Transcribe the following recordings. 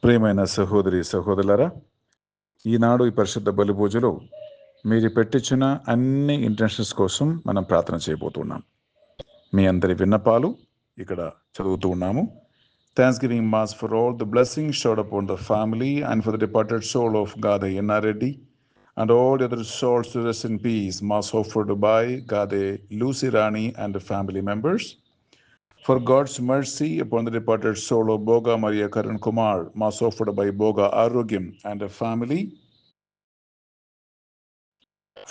ప్రియమైన సహోదరి సహోదరులారా, ఈనాడు ఈ పరిశుద్ధ బలి పూజలో మీరు పెట్టించిన అన్ని ఇంటెన్షన్స్ కోసం మనం ప్రార్థన చేయబోతున్నాం. మీ అందరి విన్నపాలు ఇక్కడ చదువుతూ ఉన్నాము. Thanksgiving mass for all the blessings showered upon the family and for the departed soul of Gade Ennareddy and all the other souls to rest in peace. Mass offered by Gade Lucy Rani and the family members. For God's mercy upon the departed soul of Boga Maria Karan Kumar, mass offered by Boga Arogyam and the family.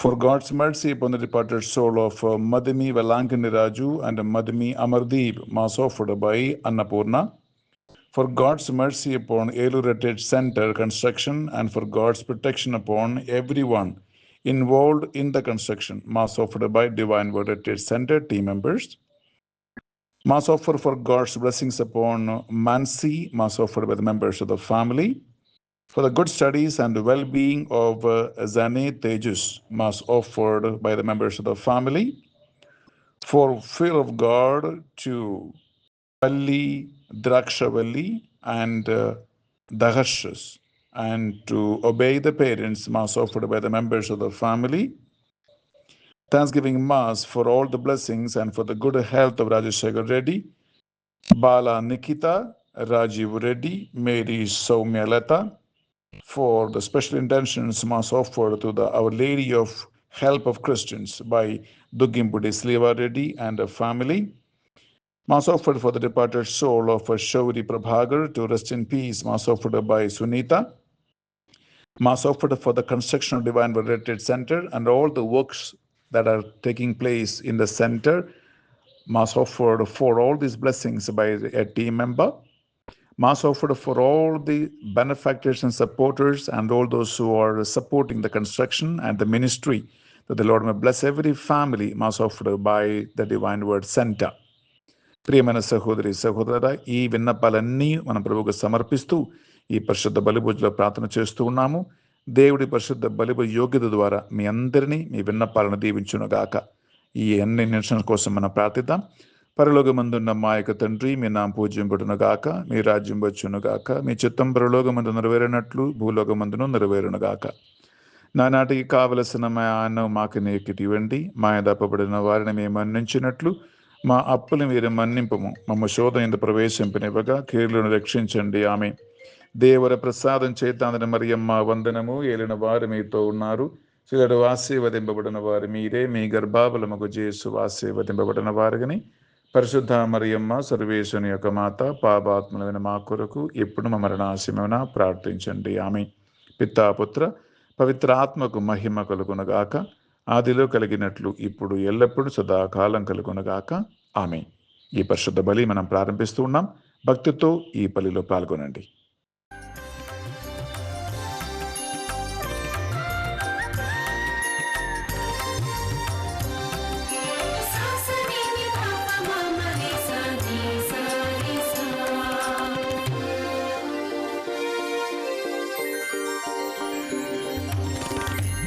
For God's mercy upon the departed soul of Madhumi Valankani Raju and Madhumi Amardeep, mass offered by Annapurna. For God's mercy upon Elur Heritage Center construction and for God's protection upon everyone involved in the construction, mass offered by Divine Word Heritage Center team members. Mass offer for God's blessings upon Mansi, mass offered by the members of the family. For the good studies and the well-being of Zane Tejus, mass offered by the members of the family. For fear of God to Valli, Drakshavalli and Dahashas, and to obey the parents, mass offered by the members of the family. Thanksgiving Mass for all the blessings and for the good health of Rajashekar Reddy, Bala Nikita, Rajiv Reddy, Mary Soumya Lata. For the special intentions, Mass offered to the Our Lady of Help of Christians by Dugimbudi Sleva Reddy and the family. Mass offered for the departed soul of Shauri Prabhagar to rest in peace, mass offered by Sunita. Mass offered for the construction of Divine Word Heritage Center and all the works that are taking place in the center. Mass offered for all these blessings by a team member. Mass offered for all the benefactors and supporters and all those who are supporting the construction and the ministry, that the Lord may bless every family. Mass offered by the Divine Word Center. ప్రియమైన సహోదరి సహోదరుడా, ఈ విన్నపాలన్నీ మనం ప్రభువుకు సమర్పిస్తూ ఈ పరిశుద్ధ బలిపూజలో ప్రార్థన చేస్తూ ఉన్నాము. దేవుడి పరిశుద్ధ బలిపూజ యోగ్యత ద్వారా మీ అందరినీ మీ విన్నపాలను దీవించునుగాక. ఈ అన్ని నిరసనల కోసం మనం ప్రార్థిద్దాం. పరలోకమందున్న మా యొక్క తండ్రి, మీ నామం పూజింపబడునుగాక, మీ రాజ్యం వచ్చునుగాక, మీ చిత్తం పరలోకమందు నెరవేరినట్లు భూలోకమందును నెరవేరునుగాక. నానాటికి కావలసిన మా అన్నం మాకు నేకిటి ఇవ్వండి, మా దప్పబడిన వారిని మేము మన్నించినట్లు మా అప్పులు మీరు మన్నింపము, మమ్మ శోధన ఇంత ప్రవేశింపనివ్వగా కీడులను రక్షించండి. ఆమె దేవర ప్రసాదం చేతాందని మరియమ్మ వందనము. ఏలిన వారు మీతో ఉన్నారు, చిలడు ఆశీర్వదింపబడిన వారు మీరే, మీ గర్భాబలముకు జేసు ఆశీర్వదింపబడిన వారుగని. పరిశుద్ధ మరియమ్మ సర్వేశ్వరుని యొక్క మాత, పాపాత్ములైన మా కొరకు ఇప్పుడు మా మరణాశయమున ప్రార్థించండి. ఆమె పితాపుత్ర పవిత్ర ఆత్మకు మహిమ కలుగునగాక, ఆదిలో కలిగినట్లు ఇప్పుడు ఎల్లప్పుడూ సదాకాలం కలుగునగాక. ఆమె. ఈ పరిశుద్ధ బలి మనం ప్రారంభిస్తూ ఉన్నాం. భక్తితో ఈ బలిలో పాల్గొనండి.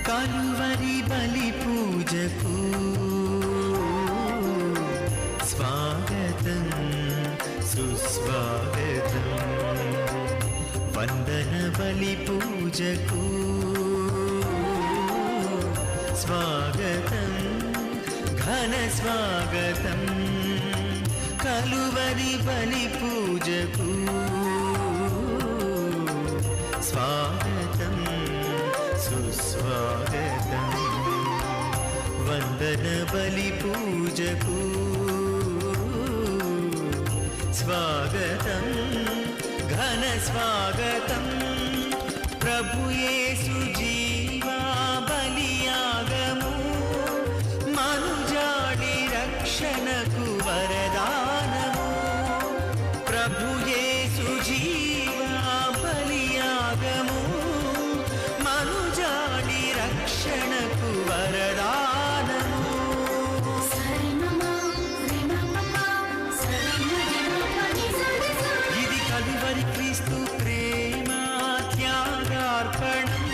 కలువరి బలి పూజకు స్వాగతం సుస్వాగతం, వందన బలి పూజకు స్వాగతం ఘన స్వాగతం, కలువరి బలి పూజకు స్వాగతం సుస్వాగతం, వందన బలి పూజకు స్వాగతం ఘన స్వాగతం. ప్రభు యేసు జీవా బలియాగము, మనుజాడి రక్షణకు వరదానము. ప్రభు యేసు జీవా బలియాగము, మనుజాడి రక్షణకు వరదానము. ఇది కలువరి క్రీస్తు ప్రేమ త్యాగార్పణం,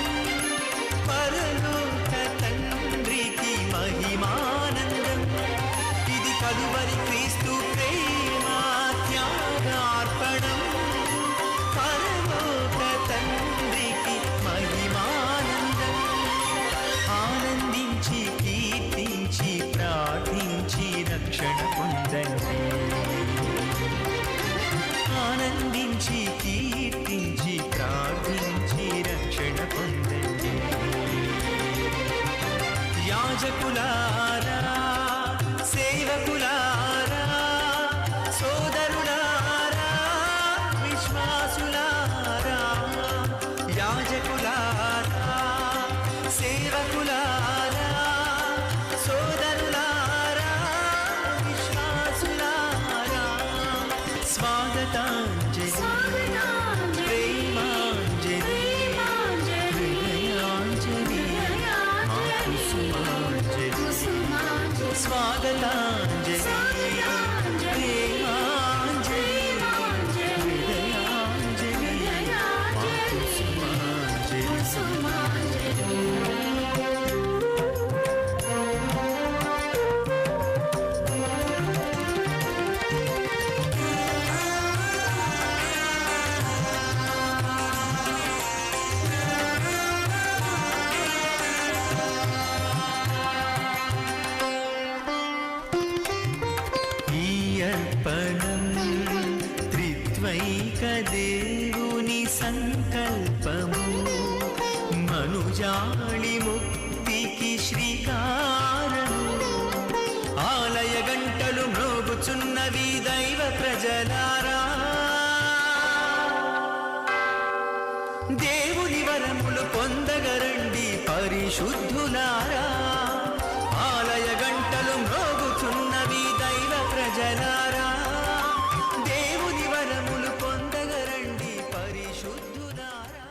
పరలోక తండ్రికి మహిమానందం. ఇది కలువరి క్రీస్తు ప్రేమ త్యాగార్పణం, పరలోక రక్షణ పొందండి. ఆనందించి కీర్తించి ప్రార్థించి రక్షణ పొందండి. యాజకులారా, సేవకులారా, సోదరులారా, విశ్వాసులారా, యాజకులారా, సేవకులారా, సోదరులారా, విశ్వాసులారా, స్వాగతాంజలి, ప్రేమాంజలి, హృదయాంజలి, మా కుసుమాంజలి. స్వాగతాంజలి, ప్రేమాంజలి, హృదయాంజలి, మా కుసుమాంజలి. ఈ అర్పణం త్రిత్వైక దేవుని సంకల్పము, మనుజాళి ముక్తికి శ్రీకారము. ఆలయ గంటలు మ్రోగుచున్నవి దైవ ప్రజలారా, దేవుని వరములు పొందగరండి పరిశుద్ధులారా. ఆలయ గంటలు మ్రోగుచున్నవి దైవ ప్రజలారా, దేవుని వరములు పొందగరండి పరిశుద్ధులారా.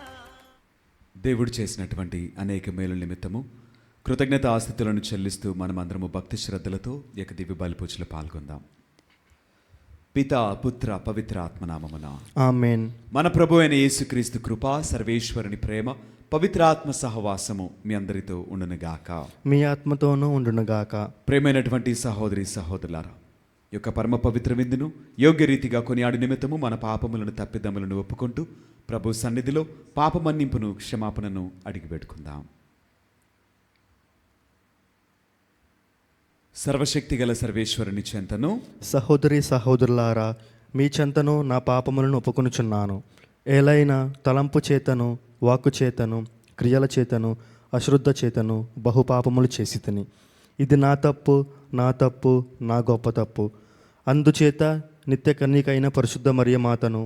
దేవుడు చేసినటువంటి అనేక మేలుల నిమిత్తము కృతజ్ఞత ఆస్థితులను చెల్లిస్తూ మనమందరము భక్తి శ్రద్ధలతో ఈ యొక్క దివ్య బలిపూజలో పాల్గొందాం. పితా పుత్ర పవిత్ర ఆత్మనామమున ఆమేన్. మన ప్రభు అయిన యేసుక్రీస్తు కృప, సర్వేశ్వరుని ప్రేమ, పవిత్ర ఆత్మ సహవాసము మీ అందరితో ఉండునుగాక. మీ ఆత్మతోనూ ఉండునుగాక. ప్రేమైనటువంటి సహోదరి సహోదరులారా, ఈ యొక్క పరమ పవిత్ర విందును యోగ్య రీతిగా కొనియాడు నిమిత్తము మన పాపములను తప్పిదములను ఒప్పుకుంటూ ప్రభు సన్నిధిలో పాప మన్నింపును క్షమాపణను అడిగి పెట్టుకుందాం. సర్వశక్తి గల సర్వేశ్వరుని చెంతను సహోదరి సహోదరులారా, మీ చెంతను నా పాపములను ఒప్పుకొనుచున్నాను. ఏలైనా తలంపు చేతను, వాక్కు చేతను, క్రియల చేతను, అశ్రద్ధ చేతను బహుపాపములు చేసి తిని. ఇది నా తప్పు, నా తప్పు, నా గొప్ప తప్పు. అందుచేత నిత్య కన్యకైన పరిశుద్ధ మరియమాతను,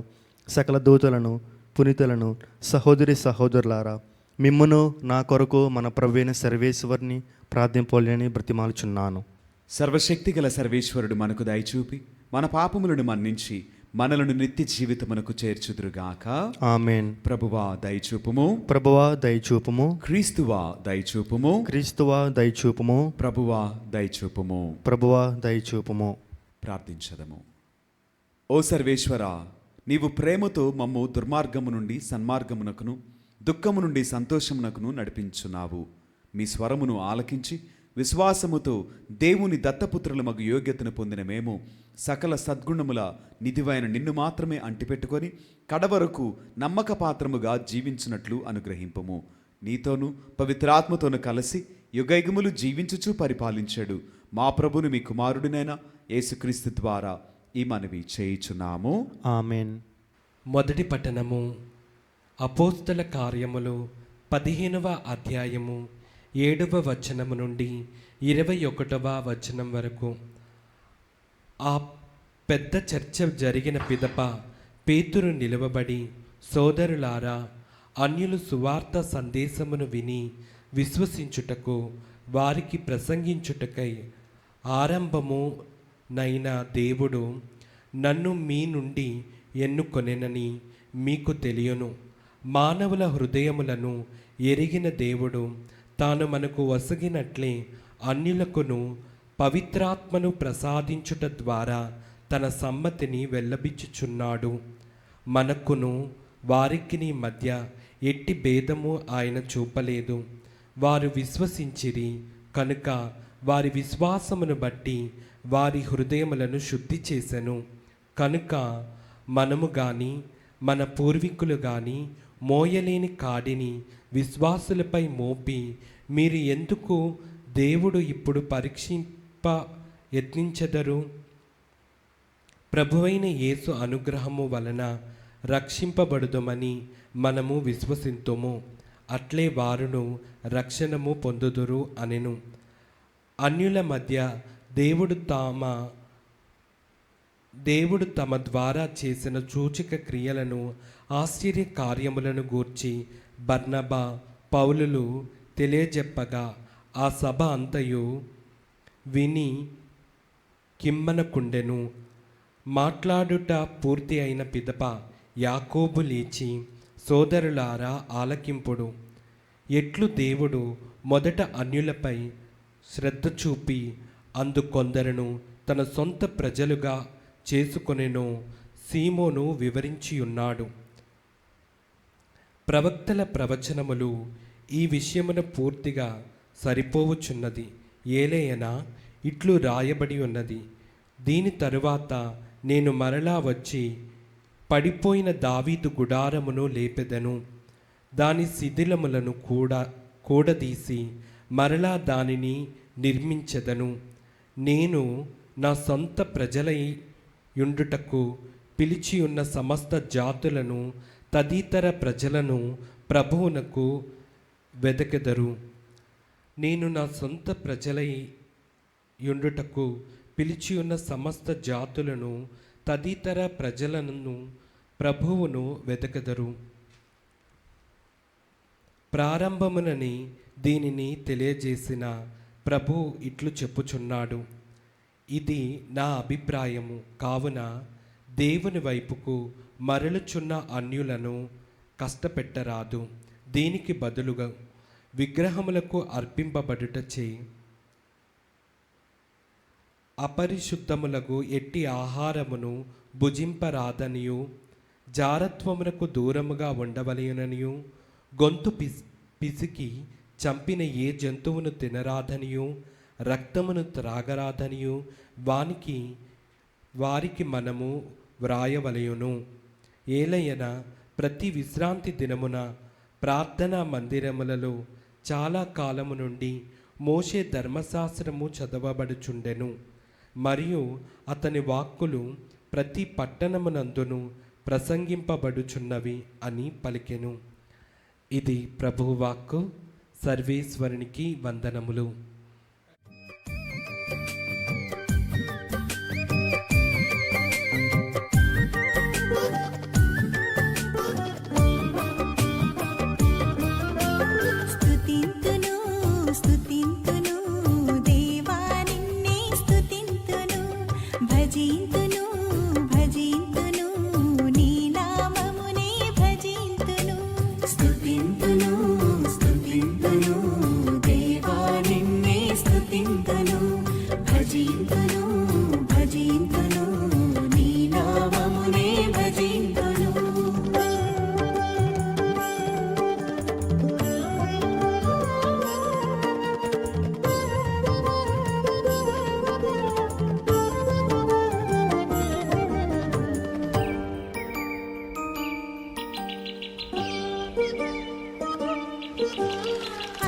సకల దూతలను, పునీతులను, సహోదరి సహోదరులారా, మిమ్మును నా కొరకు మన ప్రభువైన సర్వేశ్వరుని ప్రార్థింపలేని బ్రతిమాలుచున్నాను. సర్వశక్తి గల సర్వేశ్వరుడు మనకు దయచూపి మన పాపములను మన్నించి మనలను నిత్య జీవితమునకు చేర్చుదురుగాక. ఆమేన్. ప్రభువా దయచూపుము, ప్రభువా దయచూపుము, క్రీస్తువా దయచూపుము, క్రీస్తువా దయచూపుము, ప్రభువా దయచూపుము. ప్రభువా దయచూపుము. ప్రార్థించదము. ఓ సర్వేశ్వరా, నీవు ప్రేమతో మమ్ము దుర్మార్గము నుండి సన్మార్గమునకును, దుఃఖము నుండి సంతోషమునకును నడిపించున్నావు. మీ స్వరమును ఆలకించి విశ్వాసముతో దేవుని దత్తపుత్రులమగు యోగ్యతను పొందిన మేము సకల సద్గుణముల నిధివైన నిన్ను మాత్రమే అంటిపెట్టుకొని కడవరకు నమ్మక పాత్రముగా జీవించున్నట్లు అనుగ్రహింపము. నీతోనూ పవిత్రాత్మతోనూ కలిసి యుగయుగములు జీవించుచూ పరిపాలించాడు మా ప్రభుని మీ కుమారుడినైన యేసుక్రీస్తు ద్వారా ఈ మనవి చేయుచున్నాము. ఆమేన్. మొదటి పట్టణము. అపోస్తల కార్యములు 15వ అధ్యాయము 7వ వచనము నుండి 21వ వచనం వరకు. ఆ పెద్ద చర్చ జరిగిన పిదప పేతురు నిలువబడి, సోదరులారా, అన్యులు సువార్త సందేశమును విని విశ్వసించుటకు వారికి ప్రసంగించుటకై ఆరంభము నైనా దేవుడు నన్ను మీ నుండి ఎన్నుకొనెనని మీకు తెలియను. మానవుల హృదయములను ఎరిగిన దేవుడు తాను మనకు వసగినట్లే అన్యులకును పవిత్రాత్మను ప్రసాదించుట ద్వారా తన సమ్మతిని వెల్లబిచ్చుచున్నాడు. మనకును వారికిని మధ్య ఎట్టి భేదము ఆయన చూపలేదు. వారు విశ్వసించిరి కనుక వారి విశ్వాసమును బట్టి వారి హృదయములను శుద్ధి చేసెను. కనుక మనము గాని మన పూర్వీకులు గాని మోయలేని కాడిని విశ్వాసులపై మోపి, మీరు ఎందుకు దేవుడు ఇప్పుడు పరీక్షింప యత్నించెదరు? ప్రభువైన యేసు అనుగ్రహము వలన రక్షింపబడుదమని మనము విశ్వసింతుము. అట్లే వారును రక్షణము పొందుదురు అనెను. అన్యుల మధ్య దేవుడు తమ ద్వారా చేసిన సూచక క్రియలను, ఆశ్చర్య కార్యములను గూర్చి బర్నబా, పౌలులు తెలియజెప్పగా ఆ సభ అంతయు విని కిమ్మనకుండెను. మాట్లాడుట పూర్తి అయిన పిదప యాకోబు లేచి, సోదరులారా ఆలకింపుడు. ఎట్లు దేవుడు మొదట అన్యులపై శ్రద్ధ చూపి కొందరును తన సొంత ప్రజలుగా చేసుకొనెనో సీమోను వివరించియున్నాడు. ప్రవక్తల ప్రవచనములు ఈ విషయమున పూర్తిగా సరిపోవచున్నది. ఏలయనా ఇట్లు రాయబడి ఉన్నది, దీని తరువాత నేను మరలా వచ్చి పడిపోయిన దావీదు గుడారమును లేపెదను, దాని శిథిలములను కూడదీసి మరలా దానిని నిర్మించెదను. నేను నా సొంత ప్రజలై యుండుటకు పిలిచియున్న సమస్త జాతులను, తదితర ప్రజలను ప్రభువునకు వెదకెదరు. నేను నా సొంత ప్రజలై యుండుటకు పిలిచియున్న సమస్త జాతులను, తదితర ప్రజలను ప్రభువును వెదకెదరు. ప్రారంభమునని దీనిని తెలియజేసిన ప్రభు ఇట్లు చెప్పుచున్నాడు, ఇది నా అభిప్రాయము. కావున దేవుని వైపుకు మరలుచున్న అన్యులను కష్టపెట్టరాదు. దీనికి బదులుగా విగ్రహములకు అర్పింపబడుటచే అపరిశుద్ధములకు ఎట్టి ఆహారమును భుజింపరాదనియు, జారత్వమునకు దూరముగా ఉండవలెననియు, గొంతు పిసికి చంపిన ఏ జంతువును తినరాదనియు, రక్తమును త్రాగరాదనియు వారికి మనము వ్రాయవలయును. ఏలయన ప్రతి విశ్రాంతి దినమున ప్రార్థనా మందిరములలో చాలా కాలము నుండి మోషే ధర్మశాస్త్రము చదవబడుచుండెను, మరియు అతని వాక్కులు ప్రతి పట్టణమునందును ప్రసంగింపబడుచున్నవి అని పలికెను. ఇది ప్రభువు వాక్కు. సర్వేశ్వరునికి వందనములు.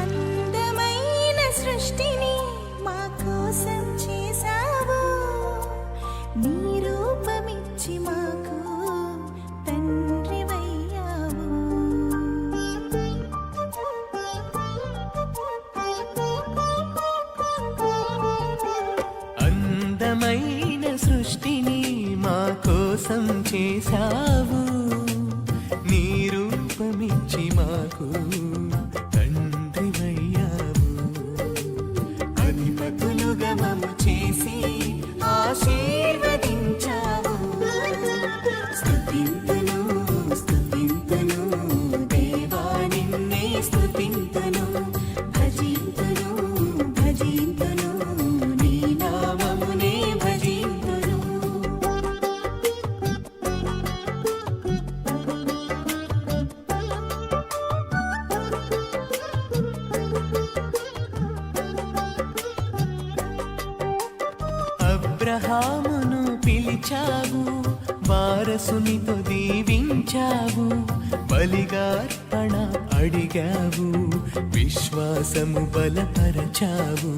అందమైన సృష్టిని మా కోసం చేసావు, నీ రూపమిచ్చి మాకు తండ్రివయ్యావు. అందమైన సృష్టిని మా కోసం చేసావు, నీ రూపమిచ్చి మాకు తండ్రివయ్యావు. అధిపతులుగా మమ్ము చేసి ఆశీర్వదించావు. స్తుతింతును స్తుతింతును దేవా నిన్నే స్తుతింతును, భజింతును భజింతును నీ నామమునే భజింతును. అబ్రహామును పిలిచావు, వారసునితో దీవించావు, బలిగార్పణ అడిగావు, విశ్వాసము బలపరచావు.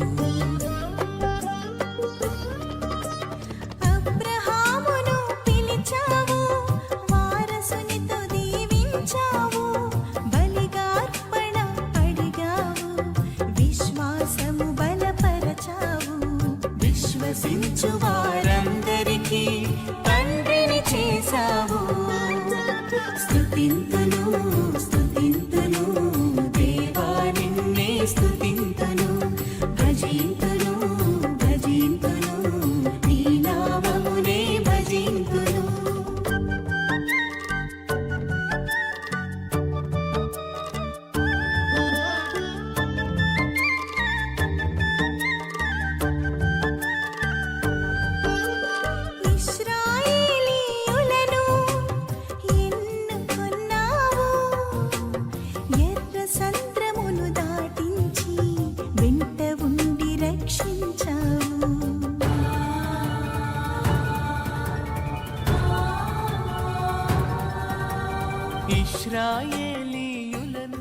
ఇశ్రాయేలీయులను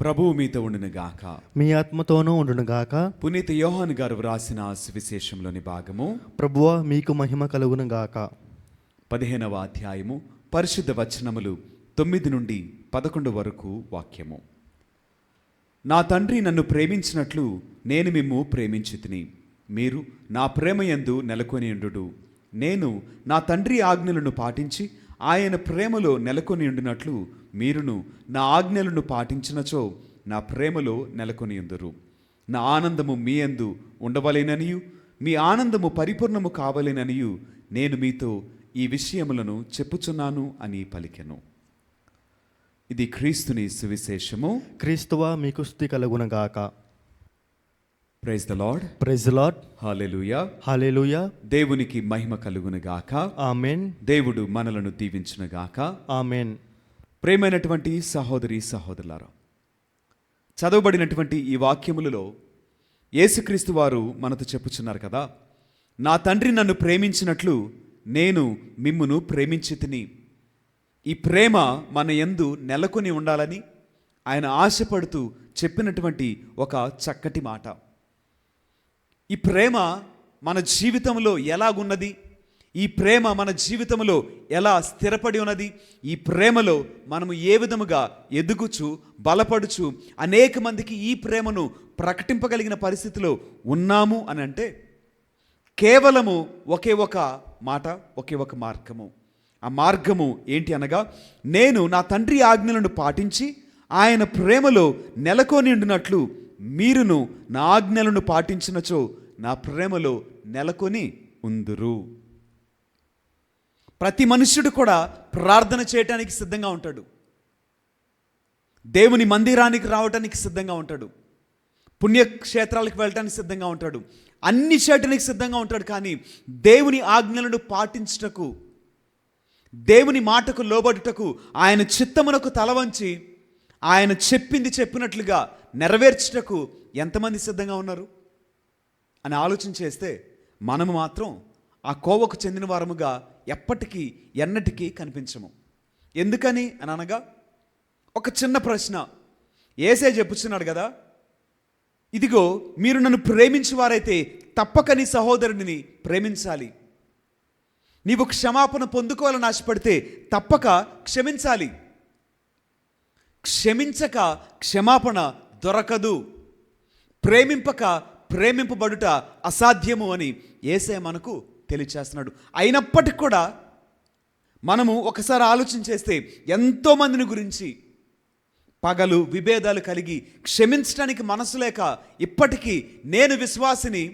ప్రభువు మీతో ఉండును గాక. మీ ఆత్మతోనూ ఉండునుగాక. పునీత యోహాను గారు వ్రాసిన సువిశేషంలోని భాగము ప్రభువా మీకు మహిమ కలుగునుగాక. 15వ అధ్యాయము పరిశుద్ధ వచనములు 9 నుండి 11 వరకు వాక్యము. నా తండ్రి నన్ను ప్రేమించినట్లు నేను మిమ్ము ప్రేమించితిని, మీరు నా ప్రేమయందు నెలకొనియుండుడు. నేను నా తండ్రి ఆజ్ఞలను పాటించి ఆయన ప్రేమలో నెలకొనియుండునట్లు మీరును నా ఆజ్ఞలను పాటించినచో నా ప్రేమలో నెలకొనియుందురు. నా ఆనందము మీ యందు ఉండవలేననియు మీ ఆనందము పరిపూర్ణము కావలేననియు నేను మీతో ఈ విషయములను చెప్పుచున్నాను అని పలికెను. ఇది క్రీస్తుని సువిశేషము. క్రీస్తువా మీకు స్తుతి కలుగునుగాక. Praise the Lord. Praise the Lord. Hallelujah. Hallelujah. దేవునికి మహిమ కలుగునుగాక. ఆమేన్. దేవుడు మనలను దీవించునుగాక. ఆమేన్. ప్రేమైనటువంటి సహోదరి సహోదరులారా, చదవబడినటువంటి ఈ వాక్యములలో యేసుక్రీస్తు వారు మనతో చెప్పుచున్నారు కదా, నా తండ్రి నన్ను ప్రేమించినట్లు నేను మిమ్మును ప్రేమించితిని. ఈ ప్రేమ మన యందు నెలకొని ఉండాలని ఆయన ఆశపడుతూ చెప్పినటువంటి ఒక చక్కటి మాట. ఈ ప్రేమ మన జీవితంలో ఎలాగున్నది, ఈ ప్రేమ మన జీవితంలో ఎలా స్థిరపడి ఉన్నది, ఈ ప్రేమలో మనము ఏ విధముగా ఎదుగుచు బలపడుచు అనేక మందికి ఈ ప్రేమను ప్రకటింపగలిగిన పరిస్థితిలో ఉన్నాము అని అంటే కేవలము ఒకే ఒక మాట, ఒకే ఒక మార్గము. ఆ మార్గము ఏంటి అనగా, నేను నా తండ్రి ఆజ్ఞలను పాటించి ఆయన ప్రేమలో నెలకొని ఉండినట్లు మీరును నా ఆజ్ఞలను పాటించినచో నా ప్రేమలో నెలకొని ఉందురు. ప్రతి మనుష్యుడు కూడా ప్రార్థన చేయటానికి సిద్ధంగా ఉంటాడు, దేవుని మందిరానికి రావటానికి సిద్ధంగా ఉంటాడు, పుణ్యక్షేత్రాలకు వెళ్ళటానికి సిద్ధంగా ఉంటాడు, అన్ని చేయటానికి సిద్ధంగా ఉంటాడు. కానీ దేవుని ఆజ్ఞలను పాటించుటకు, దేవుని మాటకు లోబడుటకు, ఆయన చిత్తమునకు తలవంచి ఆయన చెప్పింది చెప్పినట్లుగా నెరవేర్చుటకు ఎంతమంది సిద్ధంగా ఉన్నారు అని ఆలోచన చేస్తే మనము మాత్రం ఆ కోవకు చెందిన వారముగా ఎప్పటికీ ఎన్నటికీ కనిపించము. ఎందుకని అని అనగా ఒక చిన్న ప్రశ్న. యేసే చెప్పుచున్నాడు కదా, ఇదిగో మీరు నన్ను ప్రేమించువారైతే తప్పక నీ సహోదరుడిని ప్రేమించాలి. నీవు క్షమాపణ పొందుకోవాలని ఆశపడితే తప్పక క్షమించాలి. క్షమించక క్షమాపణ దొరకదు. ప్రేమింపక ప్రేమింపబడుట అసాధ్యము అని యేసే మనకు తెలియచేస్తున్నాడు. అయినప్పటికీ కూడా మనము ఒకసారి ఆలోచన చేస్తే ఎంతోమందిని గురించి పగలు విభేదాలు కలిగి క్షమించడానికి మనసు లేక ఇప్పటికీ నేను విశ్వాసిని,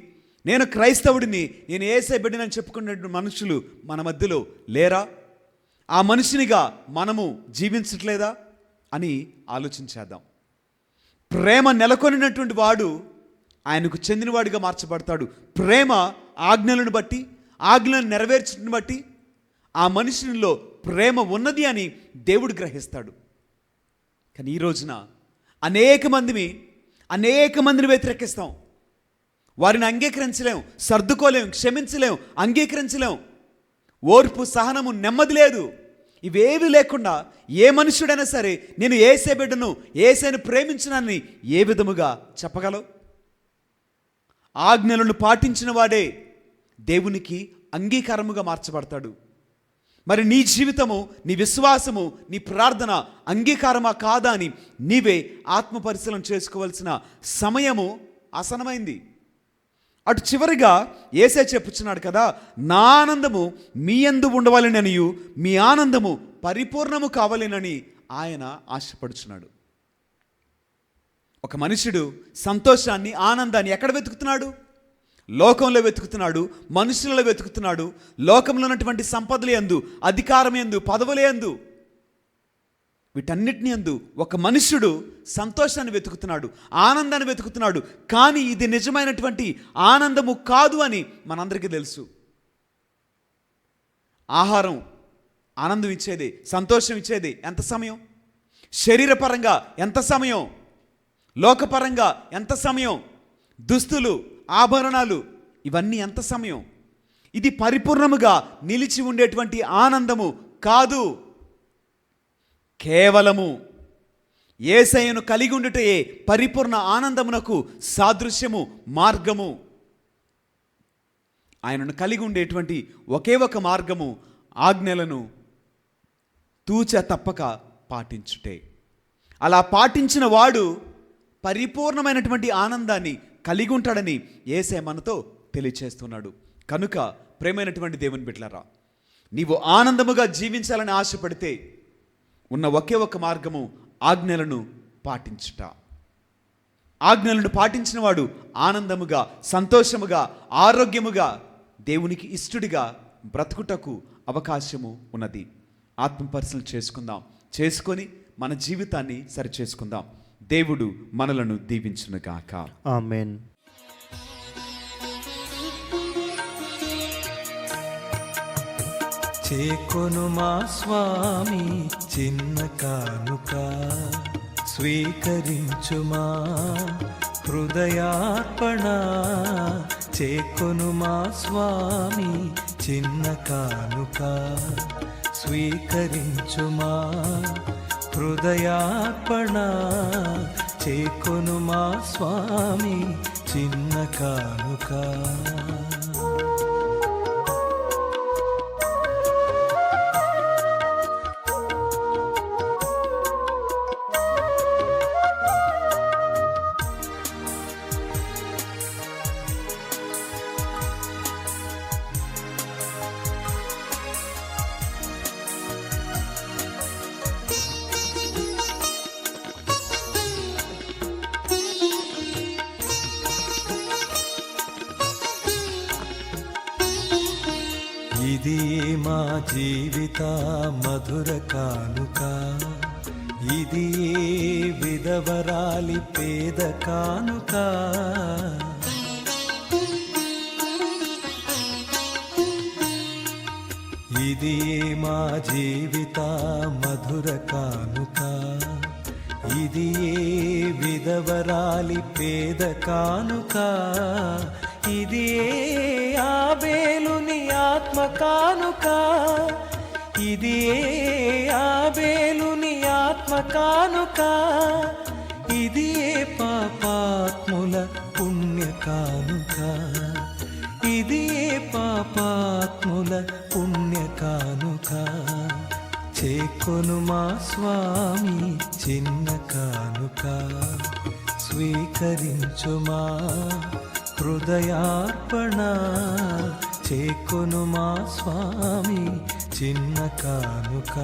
నేను క్రైస్తవుడిని, నేను యేసే బిడ్డనని చెప్పుకునే మనుషులు మన మధ్యలో లేరా? ఆ మనిషినిగా మనము జీవించట్లేదా అని ఆలోచించేద్దాం. ప్రేమ నెలకొనినటువంటి వాడు ఆయనకు చెందినవాడిగా మార్చబడతాడు. ప్రేమ ఆజ్ఞలను బట్టి, ఆజ్ఞలను నెరవేర్చడం బట్టి ఆ మనుషునిలో ప్రేమ ఉన్నది అని దేవుడు గ్రహిస్తాడు. కానీ ఈ రోజున అనేక మందిని వ్యతిరేకిస్తాం. వారిని అంగీకరించలేం, సర్దుకోలేం, క్షమించలేం, అంగీకరించలేం. ఓర్పు, సహనము, నెమ్మది లేదు. ఇవేవి లేకుండా ఏ మనుషుడైనా సరే నేను యేసే బిడ్డను, యేసేను ప్రేమించినానని ఏ విధముగా చెప్పగలవు? ఆజ్ఞలను పాటించిన వాడే దేవునికి అంగీకారముగా మార్చబడతాడు. మరి నీ జీవితము, నీ విశ్వాసము, నీ ప్రార్థన అంగీకారమా కాదా అని నీవే ఆత్మపరిశీలన చేసుకోవాల్సిన సమయము ఆసన్నమైంది. అటు చివరిగా యేసే చెప్పుచున్నాడు కదా, నా ఆనందము మీ యందు ఉండవాలననియు మీ ఆనందము పరిపూర్ణము కావాలనని ఆయన ఆశపడుచున్నాడు. ఒక మనుషుడు సంతోషాన్ని, ఆనందాన్ని ఎక్కడ వెతుకుతున్నాడు? లోకంలో వెతుకుతున్నాడు, మనుషులలో వెతుకుతున్నాడు. లోకంలో ఉన్నటువంటి సంపదల యందు, అధికారం యందు, పదవుల యందు, వీటన్నిటిని యందు ఒక మనుష్యుడు సంతోషాన్ని వెతుకుతున్నాడు, ఆనందాన్ని వెతుకుతున్నాడు. కానీ ఇది నిజమైనటువంటి ఆనందము కాదు అని మనందరికీ తెలుసు. ఆహారం ఆనందం ఇచ్చేది, సంతోషం ఇచ్చేది ఎంత సమయం? శరీరపరంగా ఎంత సమయం? లోకపరంగా ఎంత సమయం? దుస్తులు, ఆభరణాలు, ఇవన్నీ ఎంత సమయం? ఇది పరిపూర్ణముగా నిలిచి ఉండేటువంటి ఆనందము కాదు. కేవలము యేసయ్యను కలిగి ఉండుటే పరిపూర్ణ ఆనందమునకు సాదృశ్యము, మార్గము. ఆయనను కలిగి ఉండేటువంటి ఒకే ఒక మార్గము ఆజ్ఞలను తూచ తప్పక పాటించుటే. అలా పాటించిన వాడు పరిపూర్ణమైనటువంటి ఆనందాన్ని కలిగి ఉంటాడని యేసయ్య మనతో తెలియచేస్తున్నాడు. కనుక ప్రేమైనటువంటి దేవుని బిడ్డలారా, నీవు ఆనందముగా జీవించాలని ఆశపడితే ఉన్న ఒకే ఒక మార్గము ఆజ్ఞలను పాటించుట. ఆజ్ఞలను పాటించిన వాడు ఆనందముగా, సంతోషముగా, ఆరోగ్యముగా, దేవునికి ఇష్టడిగా బ్రతుకుటకు అవకాశము ఉన్నది. ఆత్మ పరిశీలన చేసుకుందాం, చేసుకొని మన జీవితాన్ని సరిచేసుకుందాం. దేవుడు మనలను దీవించునుగాక. ఆమేన్. చేకొనుమా స్వామి చిన్న కానుక, స్వీకరించుమా హృదయార్పణ. చేకొనుమా స్వామి చిన్న కానుక, స్వీకరించుమా హృదయార్పణ. చేకొనుమా స్వామి చిన్న కానుక. ఇది మా జీవిత మధుర కానుక, ఇది విధవరాలి పేద కానుక. ఇది మా జీవిత మధుర కానుక, ఇది విధవరాలి పేద కానుక. ఇది ఆబేలుని ఆత్మ కానుక, ఇది ఆబేలుని ఆత్మ కానుక. ఇది పాపాత్ముల పుణ్య కానుక, ఇది పాపాత్ముల పుణ్య కానుక. చేకొనుమా స్వామి చిన్న కానుక, స్వీకరించుమా హృదయార్పణ. చేకొనుమా స్వామి చిన్న కానుక.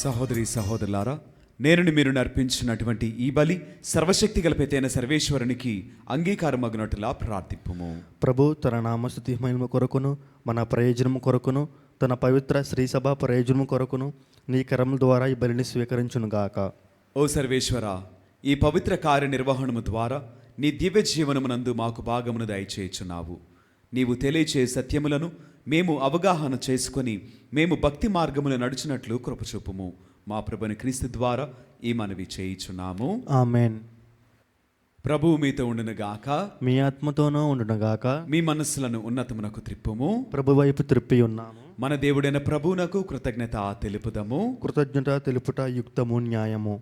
సహోదరి సహోదరులారా, నేను మీరు నర్పించినటువంటి ఈ బలి సర్వశక్తి గలపెతైన సర్వేశ్వరునికి అంగీకారమగునట్లుగా ప్రార్థింపుము. ప్రభు తన నామస్తుతి మహిమ కొరకును మన ప్రయోజనము కొరకును తన పవిత్ర శ్రీసభ ప్రయోజనము కొరకును నీ కరముల ద్వారా ఈ బలిని స్వీకరించునుగాక. ఓ సర్వేశ్వర, ఈ పవిత్ర కార్యనిర్వహణము ద్వారా నీ దివ్య జీవనమునందు మాకు భాగమును దయచేయుచున్నావు. నీవు తెలియచే సత్యములను మేము అవగాహన చేసుకొని మేము భక్తి మార్గములు నడుచున్నట్లు కృపచూపుము. మా ప్రభుని క్రీస్తు ద్వారా ఈ మనవి చేయుచున్నాము. ఆమేన్. ప్రభువు మీతో ఉండునుగాక, మీ ఆత్మతోనూ ఉండునుగాక. మీ మనస్సులను ఉన్నతమునకు త్రిప్పుము. ప్రభు వైపు త్రిప్పి ఉన్నాము. మన దేవుడైన ప్రభువునకు కృతజ్ఞత తెలుపుదము. కృతజ్ఞత తెలుపుట యుక్తము, న్యాయము.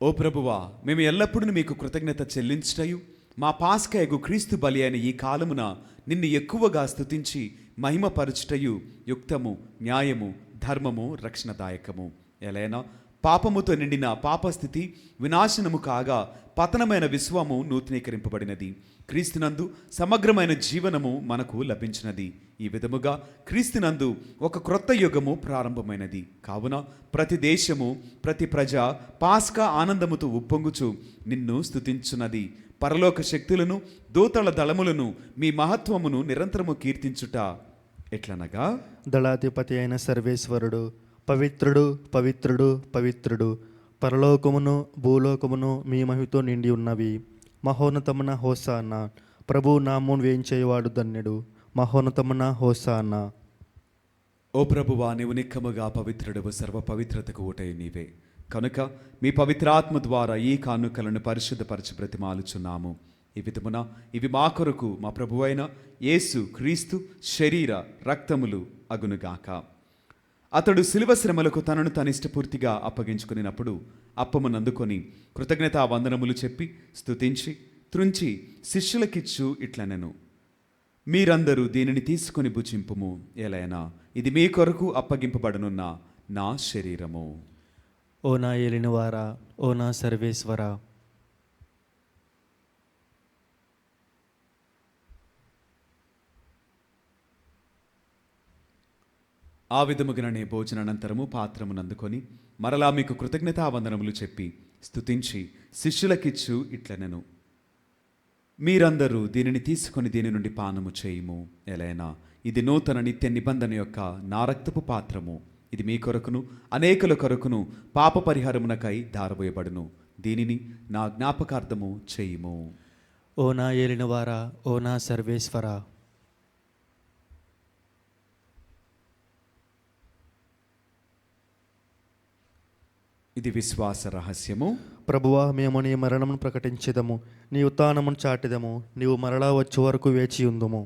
ఓ ప్రభువా, మేము ఎల్లప్పుడూ మీకు కృతజ్ఞత చెల్లించుటయు మా పాస్కయగు క్రీస్తు బలి అయిన ఈ కాలమున నిన్ను ఎక్కువగా స్తుతించి మహిమపరచుటయు యుక్తము, న్యాయము, ధర్మము, రక్షణదాయకము. ఎలైనా పాపముతో నిండిన పాపస్థితి వినాశనము కాగా పతనమైన విశ్వము నూతనీకరింపబడినది. క్రీస్తునందు సమగ్రమైన జీవనము మనకు లభించినది. ఈ విధముగా క్రీస్తునందు ఒక క్రొత్త యుగము ప్రారంభమైనది. కావున ప్రతి దేశము, ప్రతి ప్రజ పాస్కా ఆనందముతో ఉప్పొంగుచు నిన్ను స్తుతించున్నది. పరలోక శక్తులను, దూతల దళములను మీ మహత్వమును నిరంతరము కీర్తించుట ఎట్లనగా, దళాధిపతి అయిన సర్వేశ్వరుడు పవిత్రుడు, పవిత్రుడు, పవిత్రుడు. పరలోకమును భూలోకమును మీ మహిమతో నిండి ఉన్నవి. మహోన్నతమున హోసానా. ప్రభు నామం వేయించేవాడు ధన్యుడు. మహోన్నతమున హోసానా. ఓ ప్రభువా, నీవు నిక్కముగా పవిత్రుడవు, సర్వ పవిత్రతకు ఊటై నీవే. కనుక మీ పవిత్రాత్మ ద్వారా ఈ కానుకలను పరిశుద్ధపరచి బ్రతిమాలుచున్నాము. ఈ విధమున ఇవి మా కొరకు మా ప్రభువైన యేసు క్రీస్తు శరీర రక్తములు అగునుగాక. అతడు శిలువ శ్రమలకు తనను తనిష్టపూర్తిగా అప్పగించుకునినప్పుడు అప్పమునందుకొని కృతజ్ఞతా వందనములు చెప్పి స్తుతించి త్రుంచి శిష్యులకిచ్చు ఇట్లనెను, మీరందరూ దీనిని తీసుకొని భుజింపుము, ఎలైనా ఇది మీ కొరకు అప్పగింపబడనున్న నా శరీరము. ఓ నా ఏలినవారా, ఓ నా సర్వేశ్వరా, ఆ విధముగానే భోజనానంతరము పాత్రమునందుకొని మరలా మీకు కృతజ్ఞతావందనములు చెప్పి స్తుతించి శిష్యులకిచ్చు ఇట్లనెను, మీరందరూ దీనిని తీసుకొని దీని నుండి పానము చేయుము, ఎలైనా ఇది నూతన నిత్య నిబంధన యొక్క నా రక్తపు పాత్రము. ఇది మీ కొరకును అనేకుల కొరకును పాప పరిహారమునకై ధారబోయబడును. దీనిని నా జ్ఞాపకార్థము చేయుము. ఓ నా ఏలినవారా, ఓ నా సర్వేశ్వరా, ఇది విశ్వాస రహస్యము. ప్రభువా, మేము నీ మరణమును ప్రకటించెదము, నీ ఉత్థానమును చాటెదము, నీవు మరలా వచ్చే వరకు వేచి ఉందుము.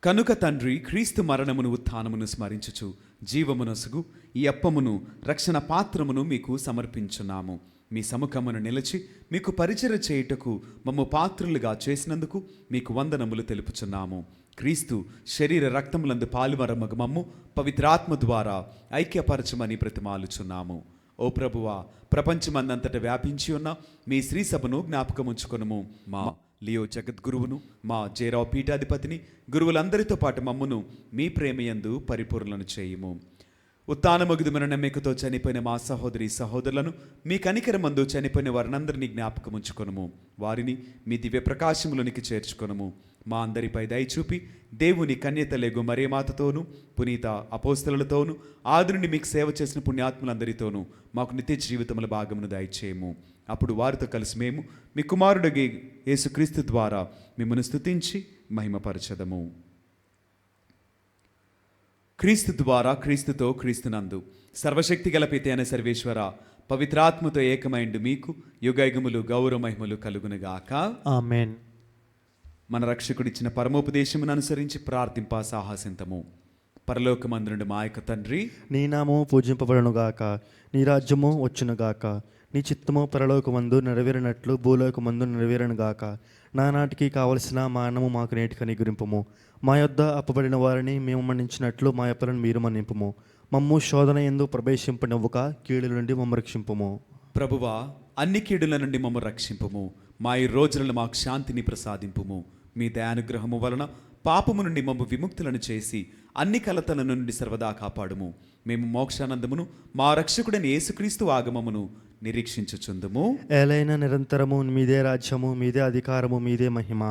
కనుక తండ్రి, క్రీస్తు మరణమును ఉత్థానమును స్మరించుచు జీవమునొసుగు ఈ అప్పమును రక్షణ పాత్రమును మీకు సమర్పించున్నాము. మీ సముఖమును నిలిచి మీకు పరిచర్య చేయుటకు మమ్ము పాత్రులుగా చేసినందుకు మీకు వందనములు తెలుపుచున్నాము. క్రీస్తు శరీర రక్తములందు పాలువరమగు మమ్ము పవిత్రాత్మ ద్వారా ఐక్యపరచమని బ్రతిమాలుచున్నాము. ఓ ప్రభువా, ప్రపంచమందంతట వ్యాపించి ఉన్న మీ శ్రీ సభను జ్ఞాపకముంచుకొనుము. మా లియో జగద్గురువును, మా జేరావు పీఠాధిపతిని, గురువులందరితో పాటు మమ్మును మీ ప్రేమయందు పరిపూర్ణను చేయుము. ఉత్థానమగుదుమన నమ్మికతో చనిపోయిన మా సహోదరి సహోదరులను మీ కనికరమందు చనిపోయిన వారినందరినీ జ్ఞాపకముంచుకొనుము. వారిని మీ దివ్య ప్రకాశములోనికి చేర్చుకొనుము. మా అందరిపై దయచూపి దేవుని కన్యతలేగు మరియమాతతోనూ పునీత అపోస్తలులతోనూ ఆది నుండి మీకు సేవ చేసిన పుణ్యాత్ములందరితోనూ మాకు నిత్య జీవితముల భాగమును దయచేయము. అప్పుడు వారితో కలిసి మేము మీ కుమారుడికి యేసుక్రీస్తు ద్వారా మిమ్మల్ని స్తుతించి మహిమపరచదము. క్రీస్తు ద్వారా, క్రీస్తుతో, క్రీస్తునందు సర్వశక్తి గల పిత అయిన సర్వేశ్వర, పవిత్రాత్మతో ఏకమైండు మీకు యుగయుగములు గౌరవ మహిమలు కలుగునుగాక. ఆమేన్. మన రక్షకుడిచ్చిన పరమోపదేశమును అనుసరించి ప్రార్థింప సాహసింతము. పరలోకమందునుడు మా యొక్క తండ్రి, నీ నామము పూజింపబడునుగాక, నీ రాజ్యము వచ్చునుగాక, నీ చిత్తము పరలోకమందు నెరవేరినట్లు భూలోకమందు నెరవేరునుగాక. నానాటికి కావలసిన మా అన్నము మాకు నేటికి అనుగ్రహింపుము. మా యొద్ద అప్పబడిన వారిని మేము మన్నించినట్లు మా అప్పులను మీరు మన్నింపుము. మమ్ము శోధన యందు ప్రవేశింపనివ్వక కీడుల నుండి మమ్ము రక్షింపుము. ప్రభువా, అన్ని కీడుల నుండి మమ్ము రక్షింపుము. మా ఈ రోజులను మాకు శాంతిని ప్రసాదింపుము. మీ దయానుగ్రహము వలన పాపము నుండి మమ్ము విముక్తులను చేసి అన్ని కలతల నుండి సర్వదా కాపాడుము. మేము మోక్షానందమును మా రక్షకుడైన యేసుక్రీస్తు ఆగమమును నిరీక్షించుచుందుము. ఏలైనా నిరంతరము మీదే రాజ్యము, మీదే అధికారము, మీదే మహిమ.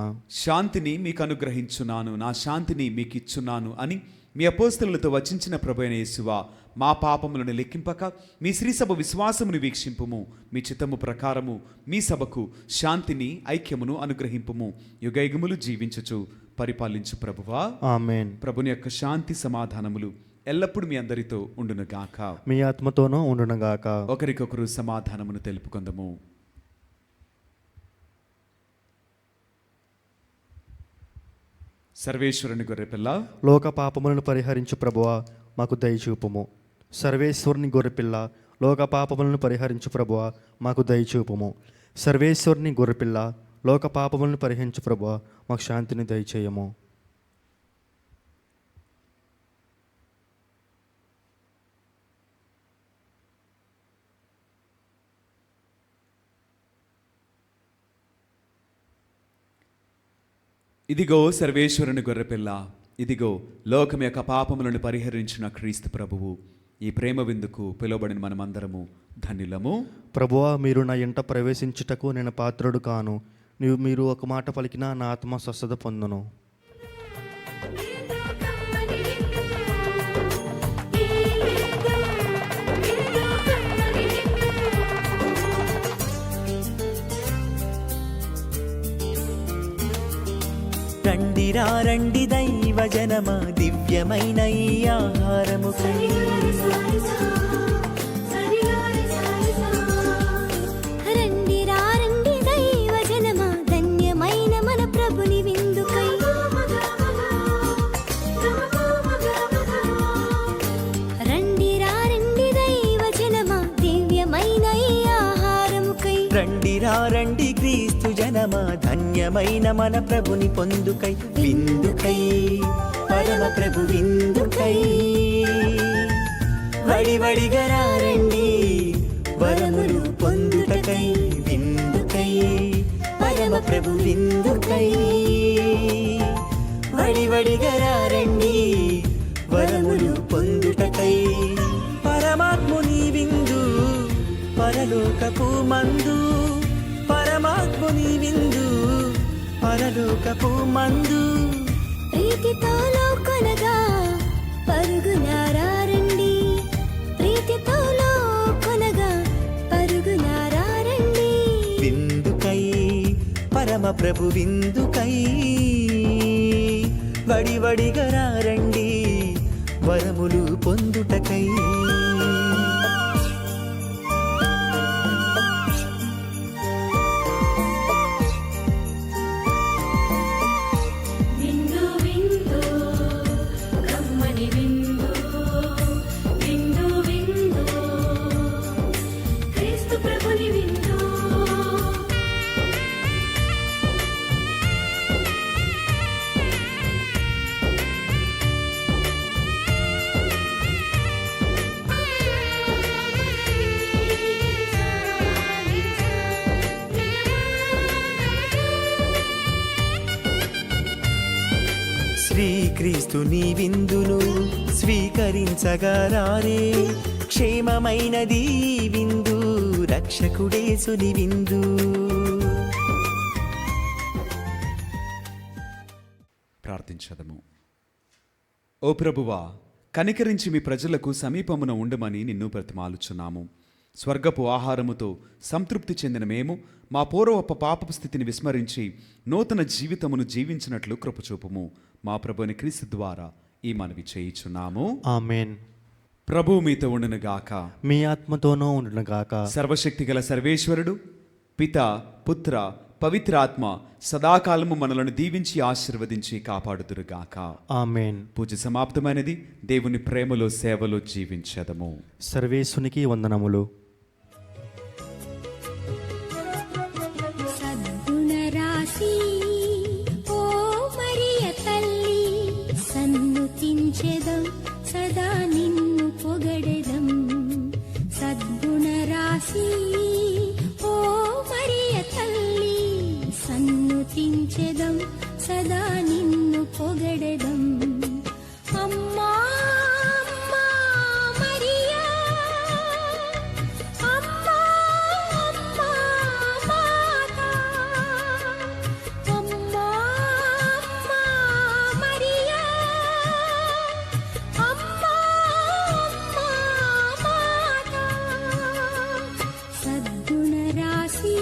శాంతిని మీకు అనుగ్రహించున్నాను, నా శాంతిని మీకు ఇచ్చున్నాను అని మీ అపోస్తలులతో వచించిన ప్రభువైన యేసువా, మా పాపములను లెక్కింపక మీ శ్రీ సభ విశ్వాసమును వీక్షింపుము. మీ చిత్తము ప్రకారము మీ సభకు శాంతిని ఐక్యమును అనుగ్రహింపుము. యుగయుగములు జీవించుచు పరిపాలించు ప్రభువా. ఆమేన్. ప్రభుని యొక్క శాంతి సమాధానములు ఎల్లప్పుడూ మీ అందరితో ఉండునుగాక. మీ ఆత్మతోనూ ఉండునుగాక. ఒకరికొకరు సమాధానమును తెలుపుకొందము. సర్వేశ్వరుని గొర్రెపిల్ల, లోక పాపములను పరిహరించు ప్రభువా, మాకు దయచూపుము. సర్వేశ్వరుని గొర్రెపిల్ల, లోక పాపములను పరిహరించు ప్రభువా, మాకు దయచూపుము. సర్వేశ్వరుని గొర్రెపిల్ల, లోక పాపములను పరిహరించు ప్రభువా, మాకు శాంతిని దయచేయము. ఇదిగో సర్వేశ్వరుని గొర్రెపిల్ల, ఇదిగో లోకం యొక్క పాపములను పరిహరించిన క్రీస్తు ప్రభువు. ఈ ప్రేమ విందుకు పిలువబడిన మనమందరము ధన్యులము. ప్రభువా, మీరు నా ఇంట ప్రవేశించుటకు నేను పాత్రుడు కాను. మీరు ఒక మాట పలికినా నా ఆత్మ స్వస్థత పొందును. రండిరా రండి దైవ జనమా దివ్యమైన ఈ ఆహారముకై రండి రండి దైవ జనమా ధన్యమైన మన ప్రభుని విందుకై రండి రండి దైవ జనమా దివ్యమైన ఈ ఆహారముకై రండిరా రండి క్రీస్తు జనమా ధన్యమైన మన ప్రభుని పొందుకై విందుకై పరమ ప్రభు విందుకై వడివడిగా రండి వరములు పొందుటకై విందుకై పరమ ప్రభు విందుకై వడివడిగా రండి వరములు పొందుటకై పరమాత్ముని విందు పరలోకపు మందు పరమాత్ముని విందు పరలోకపు మందు ప్రీతితో లోకొనగా పరుగునారా రండి ప్రీతితో లోకొనగా పరుగునారా రండి విందుకై పరమ ప్రభు విందుకై వడివడిగా రండి వరములు పొందుటకై విందు విందు కమ్మని విందు విందు విందు క్రీస్తు ప్రభుని విందు శ్రీక్రీస్తుని విందును స్వీకరించగరారే క్షేమమైనది ఈ విందు రక్షకుడేసుని విందు ప్రార్థించదము. ఓ ప్రభువా, కనికరించి మీ ప్రజలకు సమీపమున ఉండమని నిన్ను బ్రతిమాలుచున్నాము. స్వర్గపు ఆహారముతో సంతృప్తి చెందిన మేము మా పూర్వపు పాపపు స్థితిని విస్మరించి నూతన జీవితమును జీవించినట్లు కృపచూపుము. మా ప్రభుని క్రీస్తు ద్వారా ఈ మనవి చేయుచున్నాము. ఆమేన్. ప్రభు మీతో ఉండును గాక. మీ ఆత్మతోనూ ఉండునుగాక. సర్వశక్తి గల సర్వేశ్వరుడు పిత పుత్ర పవిత్రాత్మ సదాకాలము మనలను దీవించి ఆశీర్వదించి కాపాడుదురుగాక. ఆమేన్. పూజ సమాప్తమైనది. దేవుని ప్రేమలో సేవలో జీవించదము. సర్వేశునికి వందనములు. సద్గుణరాశి ఓ మరియ తల్లి సన్నుతించెదం సదా నిన్ను పొగడెదం సద్గుణరాశి ఓ మరియ తల్లి సన్నుతించెదం సదా నిన్ను పొగడెదం అమ్మా అమ్మా మరియా అమ్మా అమ్మా మాతా అమ్మా అమ్మా మరియా అమ్మా అమ్మా మాతా సద్గుణరాశి